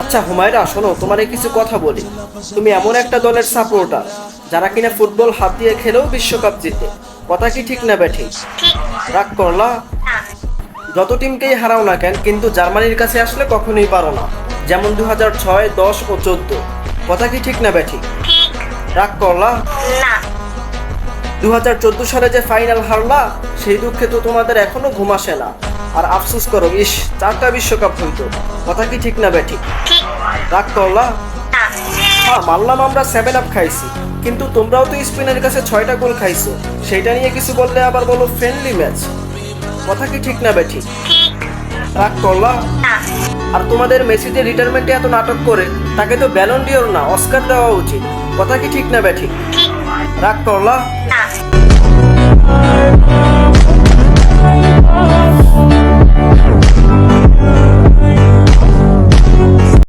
আচ্ছা হুমায়রা, শোনো, তোমার কিছু কথা বলি। তুমি এমন একটা দলের সাপোর্টার যারা কিনা ফুটবল হাত দিয়ে খেলেও বিশ্বকাপ জিতে। কথা কি ঠিক না ব্যাঠিক? ঠিক রাগ করলা? না। যত টিমকেই হারাও না কেন, কিন্তু জার্মানির কাছে আসলে কখনোই পারো না। যেমন 2006, 10 ও 14। কথা কি ঠিক না ব্যাঠিক? ঠিক রাগ করলা? না। 2014 সালে যে ফাইনাল হারলা, সেই দুঃখে তো তোমাদের এখনো ঘুম আসে না। আর আফসোস করো, ইস, 4টা বিশ্বকাপ হইতো। কথা কি ঠিক না ব্যাঠিক? ঠিক রাগ করলা? না। হ্যাঁ, মানলাম আমরা 7 আপ খাইছি, কিন্তু তোমরাও তো স্পেনের কাছে 6টা গোল খাইছো। সেইটা নিয়ে কিছু বললে আবার বলো ফ্রেন্ডলি ম্যাচ। কথা কি ঠিক না ব্যাঠিক? ঠিক রাগ করলা? না। আর তোমাদের মেসি যে রিটায়ারমেন্টে এত নাটক করে, তাকে তো ব্যালন ডিওর না, অস্কার দেওয়া উচিত। কথা কি ঠিক না ব্যাঠিক? ঠিক রাগ করলা? না।